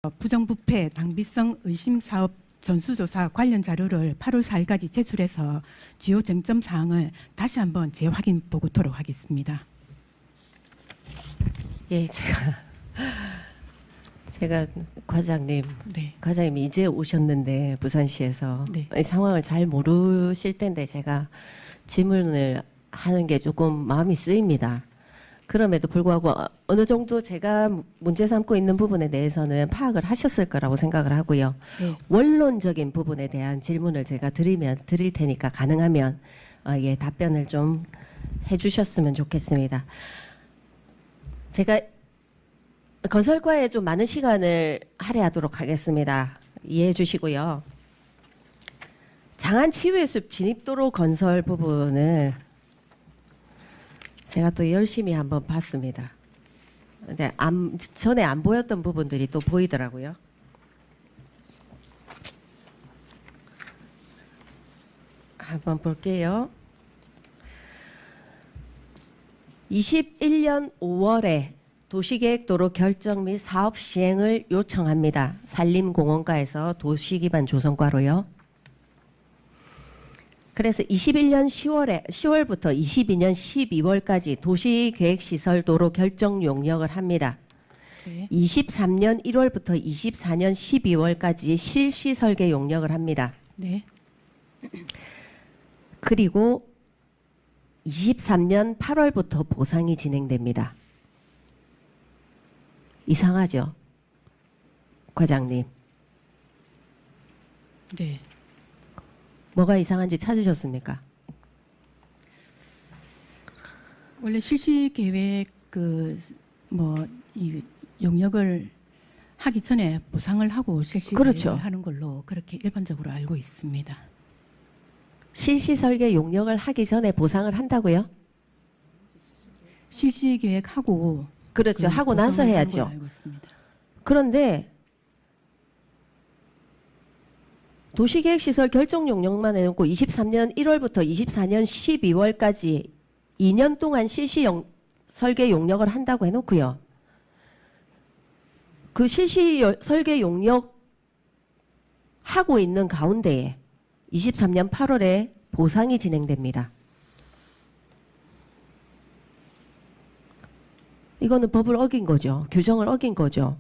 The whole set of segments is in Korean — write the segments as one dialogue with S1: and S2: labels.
S1: 부정부패 당비성 의심 사업 전수조사 관련 자료를 8월 4일까지 제출해서 주요 쟁점 사항을 다시 한번 재확인 보고토록 하겠습니다.
S2: 예, 제가 과장님,
S1: 네.
S2: 과장님 이제 오셨는데 부산시에서
S1: 네.
S2: 이 상황을 잘 모르실 텐데 제가 질문을 하는 게 조금 마음이 쓰입니다. 그럼에도 불구하고 어느 정도 제가 문제 삼고 있는 부분에 대해서는 파악을 하셨을 거라고 생각을 하고요.
S1: 네.
S2: 원론적인 부분에 대한 질문을 제가 드릴 테니까 가능하면 예, 답변을 좀 해주셨으면 좋겠습니다. 제가 건설과에 좀 많은 시간을 할애하도록 하겠습니다. 이해해 주시고요. 장안 치유해숲 진입도로 건설 부분을 제가 또 열심히 한번 봤습니다. 근데 전에 안 보였던 부분들이 또 보이더라고요. 한번 볼게요. 21년 5월에 도시계획도로 결정 및 사업 시행을 요청합니다. 산림공원과에서 도시기반 조성과로요. 그래서 21년 10월부터 22년 12월까지 도시계획시설 도로 결정 용역을 합니다.
S1: 네.
S2: 23년 1월부터 24년 12월까지 실시 설계 용역을 합니다.
S1: 네.
S2: 그리고 23년 8월부터 보상이 진행됩니다. 이상하죠? 과장님.
S1: 네.
S2: 뭐가 이상한지 찾으셨습니까?
S1: 원래 실시 계획 이 용역을 하기 전에 보상을 하고 실시
S2: 그렇죠.
S1: 계획을 하는 걸로 그렇게 일반적으로 알고 있습니다.
S2: 실시 설계 용역을 하기 전에 보상을 한다고요?
S1: 실시 계획하고
S2: 그렇죠. 하고 나서
S1: 보상을 하는
S2: 해야죠.
S1: 걸로 알고 있습니다.
S2: 그런데 도시계획시설 결정 용역만 해놓고 23년 1월부터 24년 12월까지 2년 동안 실시 설계 용역을 한다고 해놓고요. 그 실시 설계 용역 하고 있는 가운데에 23년 8월에 보상이 진행됩니다. 이거는 법을 어긴 거죠. 규정을 어긴 거죠.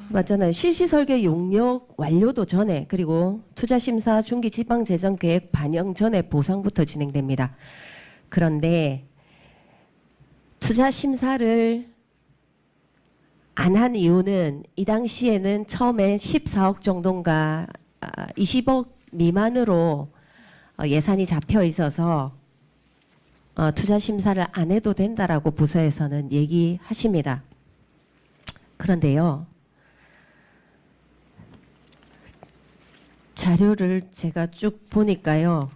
S2: 맞잖아요. 실시설계 용역 완료도 전에 그리고 투자심사 중기지방재정계획 반영 전에 보상부터 진행됩니다. 그런데 투자심사를 안 한 이유는 이 당시에는 처음에 14억 정도인가 20억 미만으로 예산이 잡혀 있어서 투자심사를 안 해도 된다라고 부서에서는 얘기하십니다. 그런데요. 자료를 제가 쭉 보니까요.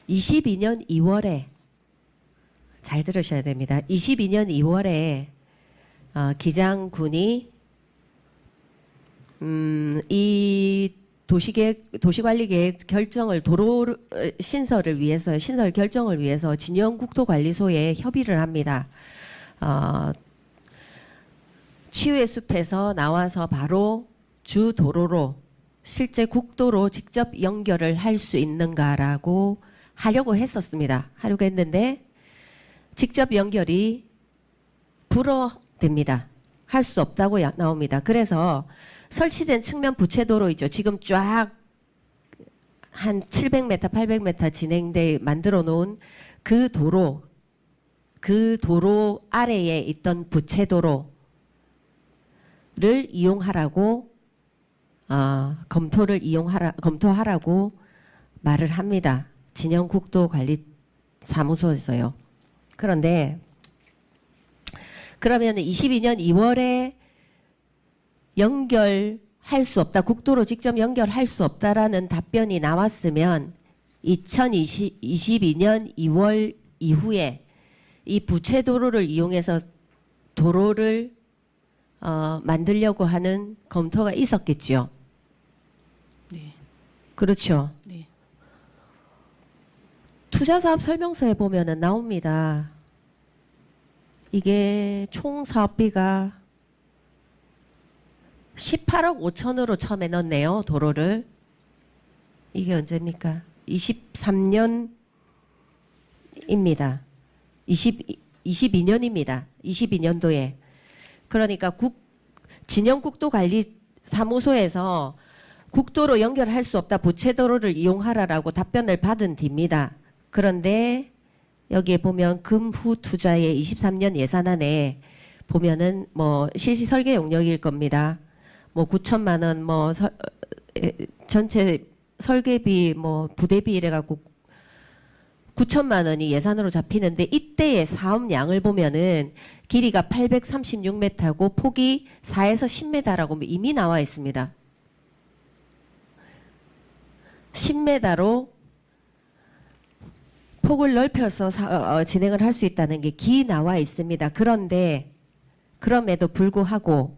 S2: 22년 2월에 잘 들으셔야 됩니다. 22년 2월에 기장군이 이 도시관리계획 결정을 도로 신설 결정을 위해서 진영국토관리소에 협의를 합니다. 치유의 숲에서 나와서 바로 주 도로로 실제 국도로 직접 연결을 할 수 있는가라고 하려고 했었습니다. 하려고 했는데 직접 연결이 불어됩니다. 할 수 없다고 나옵니다. 그래서 설치된 측면 부채도로 있죠. 지금 쫙 한 700m, 800m 진행돼 만들어 놓은 그 도로 아래에 있던 부채도로를 이용하라고 검토하라고 말을 합니다. 진영국도관리사무소에서요. 그런데 그러면 22년 2월에 연결할 수 없다. 국도로 직접 연결할 수 없다라는 답변이 나왔으면 2022년 2월 이후에 이 부채도로를 이용해서 도로를 만들려고 하는 검토가 있었겠죠.
S1: 네.
S2: 그렇죠.
S1: 네.
S2: 투자사업 설명서에 보면은 나옵니다. 이게 총 사업비가 18억 5천으로 처음에 넣었네요. 도로를. 이게 언제입니까? 23년입니다. 22년입니다. 22년도에. 그러니까 진영국도관리사무소에서 국도로 연결할 수 없다. 부채도로를 이용하라라고 답변을 받은 뒤입니다. 그런데 여기에 보면 금후 투자의 23년 예산안에 보면은 뭐 실시 설계 용역일 겁니다. 뭐 9천만 원 뭐 전체 설계비 뭐 부대비 이래 갖고 9천만 원이 예산으로 잡히는데 이때의 사업량을 보면은 길이가 836m고 폭이 4에서 10m라고 이미 나와 있습니다. 10m로 폭을 넓혀서 진행을 할 수 있다는 게 기 나와 있습니다. 그런데 그럼에도 불구하고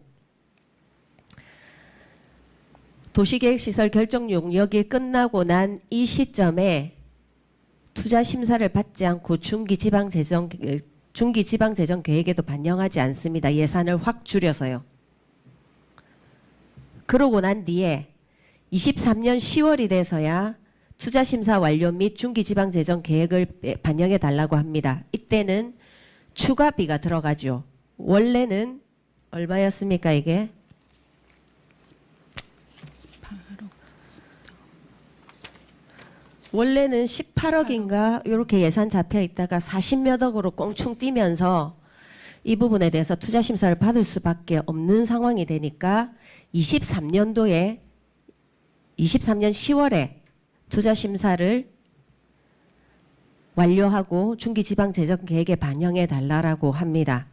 S2: 도시계획시설 결정 용역이 끝나고 난 이 시점에 투자 심사를 받지 않고 중기지방재정 계획에도 반영하지 않습니다. 예산을 확 줄여서요. 그러고 난 뒤에 23년 10월이 돼서야 투자심사 완료 및 중기지방재정 계획을 반영해 달라고 합니다. 이때는 추가비가 들어가죠. 원래는 얼마였습니까 이게? 원래는 18억인가 이렇게 예산 잡혀 있다가 40몇 억으로 꽁충 뛰면서 이 부분에 대해서 투자심사를 받을 수밖에 없는 상황이 되니까 23년 10월에 투자심사를 완료하고 중기지방재정계획에 반영해 달라고 합니다.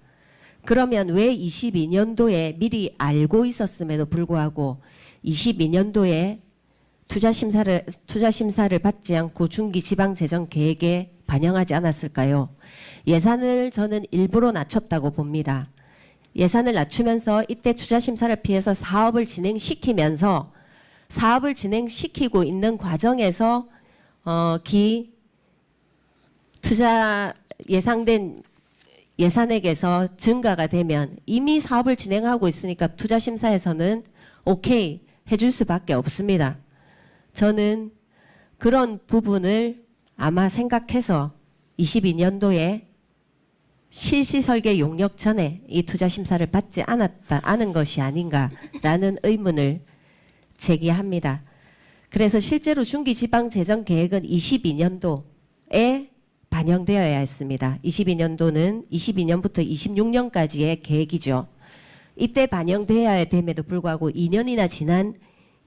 S2: 그러면 왜 22년도에 미리 알고 있었음에도 불구하고 22년도에 투자심사를 받지 않고 중기지방재정계획에 반영하지 않았을까요? 예산을 저는 일부러 낮췄다고 봅니다. 예산을 낮추면서 이때 투자심사를 피해서 사업을 진행시키고 있는 과정에서 투자 예상된 예산액에서 증가가 되면 이미 사업을 진행하고 있으니까 투자심사에서는 오케이 해줄 수밖에 없습니다. 저는 그런 부분을 아마 생각해서 22년도에 실시설계 용역 전에 이 투자심사를 받지 않은 것이 아닌가라는 의문을 제기합니다. 그래서 실제로 중기지방재정계획은 22년도에 반영되어야 했습니다. 22년도는 22년부터 26년까지의 계획이죠. 이때 반영되어야 됨에도 불구하고 2년이나 지난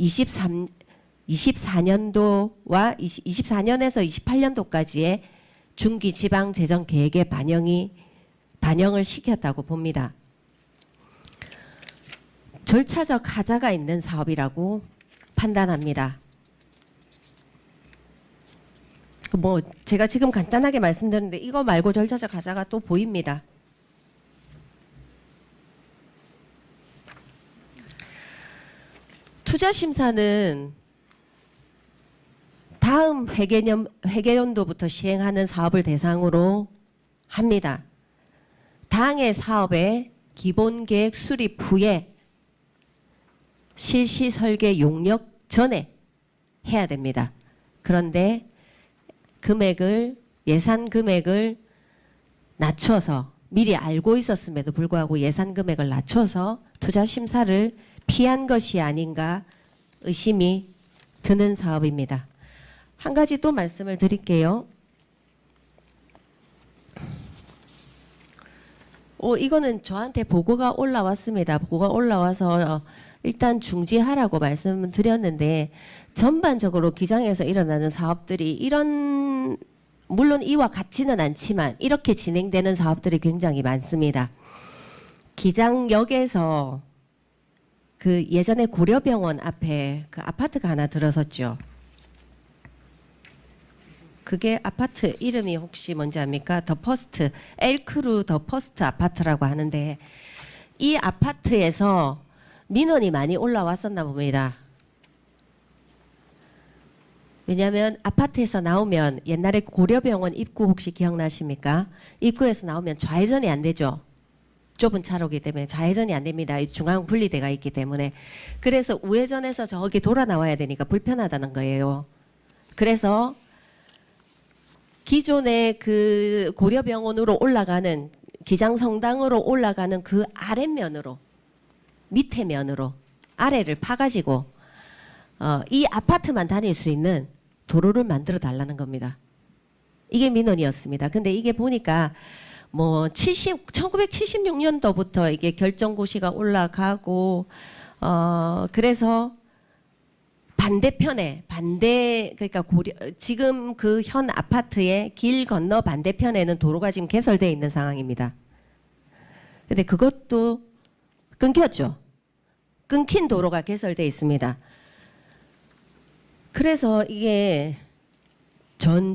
S2: 24년에서 28년도까지의 중기지방재정계획에 반영을 시켰다고 봅니다. 절차적 하자가 있는 사업이라고 판단합니다. 뭐 제가 지금 간단하게 말씀드렸는데 이거 말고 절차적 하자가 또 보입니다. 투자심사는 다음 회계연도부터 시행하는 사업을 대상으로 합니다. 당해 사업의 기본계획 수립 후에 실시 설계 용역 전에 해야 됩니다. 그런데 예산 금액을 낮춰서 미리 알고 있었음에도 불구하고 예산 금액을 낮춰서 투자 심사를 피한 것이 아닌가 의심이 드는 사업입니다. 한 가지 또 말씀을 드릴게요. 이거는 저한테 보고가 올라왔습니다. 보고가 올라와서 일단 중지하라고 말씀을 드렸는데 전반적으로 기장에서 일어나는 사업들이 물론 이와 같지는 않지만 이렇게 진행되는 사업들이 굉장히 많습니다. 기장역에서 그 예전에 고려병원 앞에 그 아파트가 하나 들어섰죠. 그게 아파트 이름이 혹시 뭔지 압니까? 더 퍼스트, 엘크루 더 퍼스트 아파트라고 하는데 이 아파트에서 민원이 많이 올라왔었나 봅니다. 왜냐하면 아파트에서 나오면 옛날에 고려병원 입구 혹시 기억나십니까? 입구에서 나오면 좌회전이 안 되죠. 좁은 차로기 때문에 좌회전이 안 됩니다. 이 중앙 분리대가 있기 때문에. 그래서 우회전해서 저기 돌아 나와야 되니까 불편하다는 거예요. 그래서 기존의 그 고려병원으로 올라가는 기장성당으로 올라가는 그 아랫면으로 밑에 면으로 아래를 파가지고 이 아파트만 다닐 수 있는 도로를 만들어 달라는 겁니다. 이게 민원이었습니다. 근데 이게 보니까 뭐 1976년도부터 이게 결정고시가 올라가고 그래서 반대편에 그러니까 지금 그 현 아파트의 길 건너 반대편에는 도로가 지금 개설되어 있는 상황입니다. 근데 그것도 끊겼죠. 끊긴 도로가 개설되어 있습니다. 그래서 이게 전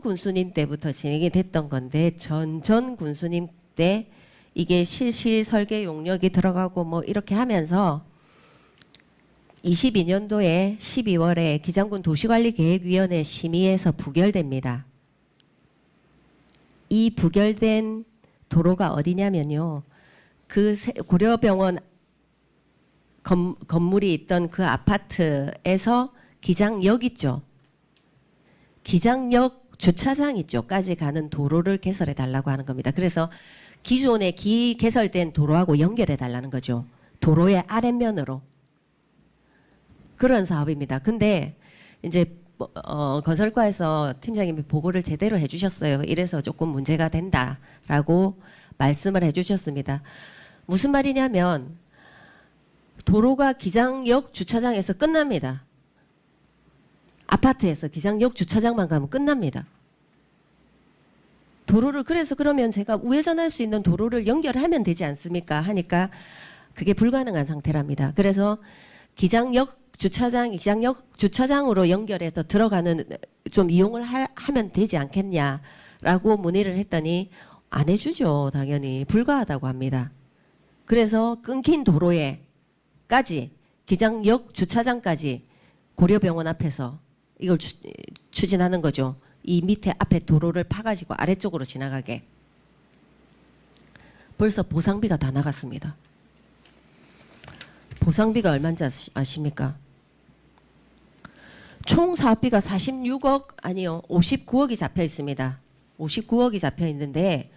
S2: 군수님 때부터 진행이 됐던 건데 전 군수님 때 이게 실시 설계 용역이 들어가고 뭐 이렇게 하면서 22년도에 12월에 기장군 도시관리계획위원회 심의에서 부결됩니다. 이 부결된 도로가 어디냐면요. 그 고려병원 건물이 있던 그 아파트에서 기장역 있죠. 기장역 주차장 있죠까지 가는 도로를 개설해 달라고 하는 겁니다. 그래서 기존에 개설된 도로하고 연결해 달라는 거죠. 도로의 아랫면으로. 그런 사업입니다. 근데 이제 건설과에서 팀장님이 보고를 제대로 해주셨어요. 이래서 조금 문제가 된다라고 말씀을 해주셨습니다. 무슨 말이냐면 도로가 기장역 주차장에서 끝납니다. 아파트에서 기장역 주차장만 가면 끝납니다. 도로를 그러면 제가 우회전할 수 있는 도로를 연결하면 되지 않습니까? 하니까 그게 불가능한 상태랍니다. 그래서 기장역 주차장으로 연결해서 들어가는 좀 이용을 하면 되지 않겠냐라고 문의를 했더니 안 해주죠. 당연히 불가하다고 합니다. 그래서 끊긴 도로에까지 기장역 주차장까지 고려병원 앞에서 이걸 추진하는 거죠. 이 밑에 앞에 도로를 파가지고 아래쪽으로 지나가게. 벌써 보상비가 다 나갔습니다. 보상비가 얼마인지 아십니까? 총 사업비가 59억이 잡혀 있습니다. 59억이 잡혀 있는데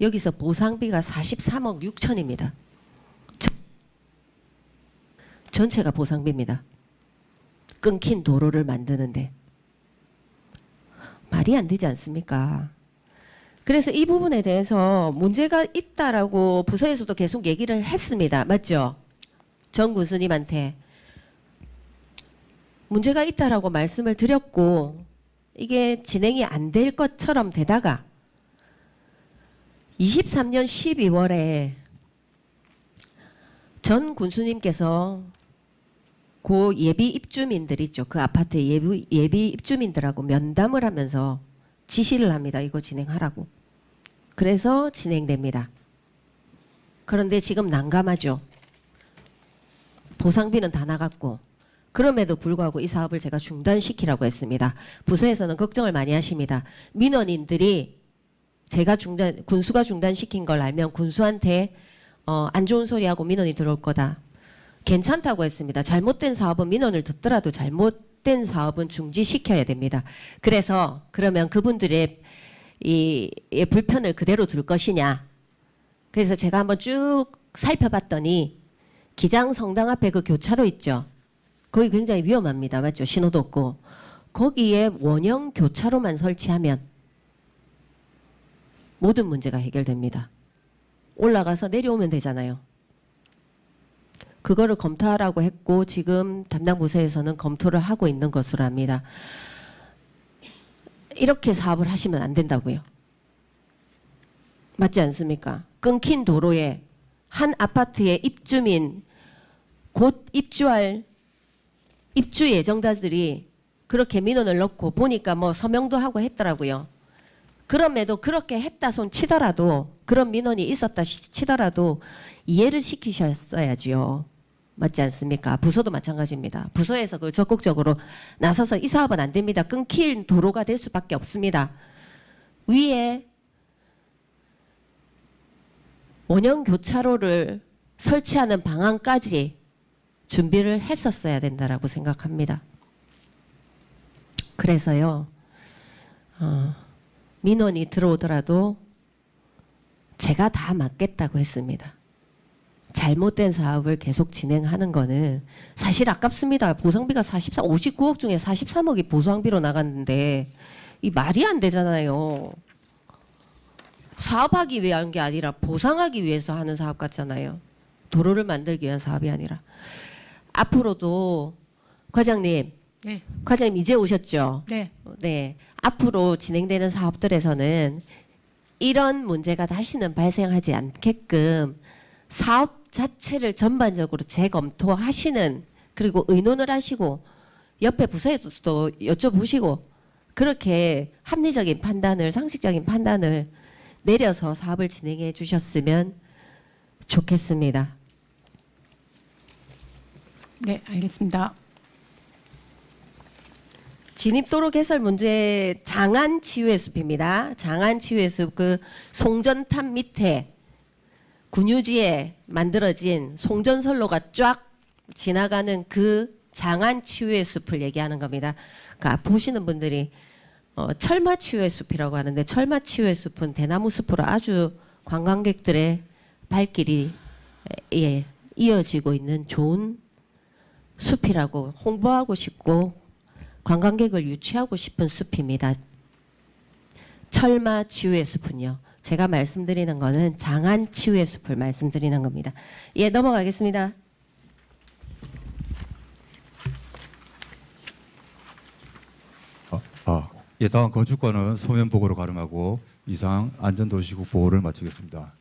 S2: 여기서 보상비가 43억 6천입니다. 전체가 보상비입니다. 끊긴 도로를 만드는데 말이 안 되지 않습니까? 그래서 이 부분에 대해서 문제가 있다라고 부서에서도 계속 얘기를 했습니다. 맞죠? 정 군수님한테 문제가 있다라고 말씀을 드렸고 이게 진행이 안 될 것처럼 되다가 23년 12월에 전 군수님께서 그 예비 입주민들 있죠. 그 아파트 예비 입주민들하고 면담을 하면서 지시를 합니다. 이거 진행하라고. 그래서 진행됩니다. 그런데 지금 난감하죠. 보상비는 다 나갔고 그럼에도 불구하고 이 사업을 제가 중단시키라고 했습니다. 부서에서는 걱정을 많이 하십니다. 민원인들이 제가 군수가 중단시킨 걸 알면 군수한테 안 좋은 소리하고 민원이 들어올 거다. 괜찮다고 했습니다. 잘못된 사업은 민원을 듣더라도 잘못된 사업은 중지시켜야 됩니다. 그래서 그러면 그분들의 이 불편을 그대로 둘 것이냐. 그래서 제가 한번 쭉 살펴봤더니 기장성당 앞에 그 교차로 있죠. 거기 굉장히 위험합니다. 맞죠? 신호도 없고. 거기에 원형 교차로만 설치하면 모든 문제가 해결됩니다. 올라가서 내려오면 되잖아요. 그거를 검토하라고 했고 지금 담당 부서에서는 검토를 하고 있는 것으로 압니다. 이렇게 사업을 하시면 안 된다고요. 맞지 않습니까? 끊긴 도로에 한 아파트의 입주민 곧 입주할 입주 예정자들이 그렇게 민원을 넣고 보니까 뭐 서명도 하고 했더라고요. 그럼에도 그렇게 했다 손 치더라도 그런 민원이 있었다 치더라도 이해를 시키셨어야지요. 맞지 않습니까? 부서도 마찬가지입니다. 부서에서 그걸 적극적으로 나서서 이 사업은 안 됩니다. 끊길 도로가 될 수밖에 없습니다. 위에 원형 교차로를 설치하는 방안까지 준비를 했었어야 된다라고 생각합니다. 그래서요, 민원이 들어오더라도 제가 다 맡겠다고 했습니다. 잘못된 사업을 계속 진행하는 거는 사실 아깝습니다. 보상비가 59억 중에 43억이 보상비로 나갔는데 이 말이 안 되잖아요. 사업하기 위한 게 아니라 보상하기 위해서 하는 사업 같잖아요. 도로를 만들기 위한 사업이 아니라. 앞으로도 과장님,
S1: 네.
S2: 과장님 이제 오셨죠?
S1: 네.
S2: 네. 앞으로 진행되는 사업들에서는 이런 문제가 다시는 발생하지 않게끔 사업 자체를 전반적으로 재검토하시는, 그리고 의논을 하시고 옆에 부서에도 또 여쭤보시고 그렇게 합리적인 판단을, 상식적인 판단을 내려서 사업을 진행해 주셨으면 좋겠습니다.
S1: 네, 알겠습니다.
S2: 진입도로 개설 문제, 장안 치유의 숲입니다. 장안 치유의 숲, 그 송전탑 밑에 군유지에 만들어진 송전선로가 쫙 지나가는 그 장안 치유의 숲을 얘기하는 겁니다. 그러니까 보시는 분들이 철마 치유의 숲이라고 하는데, 철마 치유의 숲은 대나무 숲으로 아주 관광객들의 발길이 이어지고 있는 좋은 숲이라고 홍보하고 싶고 관광객을 유치하고 싶은 숲입니다. 철마 치유의 숲은요, 제가 말씀드리는 거는 장안 치유의 숲을 말씀드리는 겁니다. 예, 넘어가겠습니다.
S3: 예, 다음 건축과는 소면 보고로 가름하고 이상 안전도시국 보호를 마치겠습니다.